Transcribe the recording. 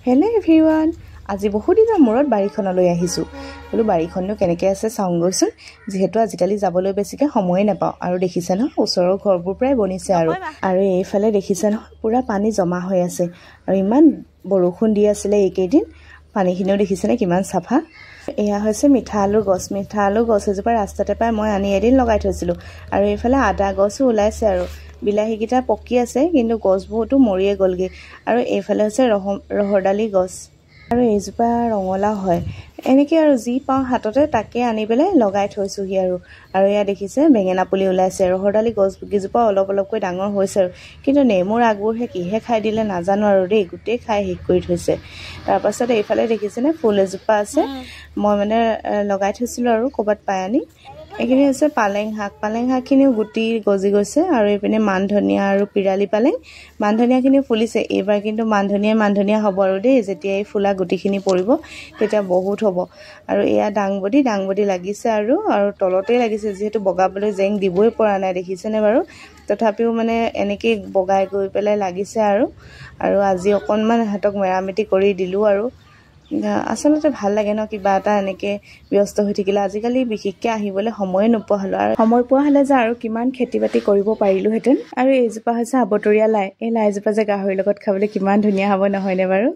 Hello' everyone, আজি বহু দিনৰ মূৰত বাৰীখনলৈ আহিছোঁ। বোলো বাৰীখননো কেনেকৈ আছে চাওঁগৈচোন, যিহেতু আজিকালি যাবলৈ বেছিকৈ সময়ে নাপাওঁ। আৰু দেখিছে নহয় ওচৰৰ ঘৰবোৰ প্ৰায় বনিছে আৰু এইফালে দেখিছে নহয় পূৰা পানী জমা হৈ আছে। আৰু ইমান বৰষুণ দি আছিলে এইকেইদিন, পানীখিনিও দেখিছেনে কিমান চাফা। এয়া হৈছে মিঠা আলুৰ গছ। মিঠা আলুৰ গছ এজোপা ৰাস্তাতে পাই মই আনি এদিন লগাই থৈছিলোঁ। আৰু এইফালে আদা গছো ওলাইছে আৰু বিলাহীকেইটা পকি আছে, কিন্তু গছবোৰতো মৰিয়ে গ'লগৈ। আৰু এইফালে হৈছে ৰহৰদালি গছ আৰু এইজোপা ৰঙালাও হয়। এনেকৈ আৰু যি পাওঁ হাততে তাকে আনি পেলাই লগাই থৈছোঁহি আৰু এয়া দেখিছে বেঙেনা পুলি ওলাইছে। ৰহৰদালি গছকেইজোপা অলপ অলপকৈ ডাঙৰ হৈছে আৰু, কিন্তু নেমুৰ আগবোৰহে কিহে খাই দিলে নাজানো আৰু দেই, গোটেই খাই শেষ কৰি থৈছে। তাৰপাছত এইফালে দেখিছেনে ফুল এজোপা আছে, মই মানে লগাই থৈছিলোঁ আৰু ক'ৰবাত পাই আনি। এইখিনি হৈছে পালেং শাক। পালেং শাকখিনিও গুটি গজি গৈছে। আৰু এইপিনে মান ধনিয়া আৰু পিৰালি পালেং। মান ধনিয়াখিনিও ফুলিছে। এইবাৰ কিন্তু মান ধনিয়া হ'ব আৰু দেই, যেতিয়া এই ফুলা গুটিখিনি পৰিব তেতিয়া বহুত হ'ব। আৰু এয়া দাংবডি লাগিছে আৰু তলতেই লাগিছে, যিহেতু বগাবলৈ জেং দিবই পৰা নাই, দেখিছেনে বাৰু। তথাপিও মানে এনেকেই বগাই গৈ পেলাই লাগিছে আৰু আজি অকণমান সিহঁতক মেৰামতি কৰি দিলোঁ আৰু আচলতে ভাল লাগে ন কিবা এটা এনেকৈ ব্যস্ত হৈ থাকিলে। আজিকালি বিশেষকৈ আহিবলৈ সময়ে নোপোৱা হ'লোঁ, আৰু সময় পোৱা হ'লে যে আৰু কিমান খেতি বাতি কৰিব পাৰিলোহেঁতেন। আৰু এইজোপা হৈছে আবতৰীয়া লাই। এই লাইজোপা যে গাহৰিৰ লগত খাবলৈ কিমান ধুনীয়া হ'ব নহয়নে বাৰু।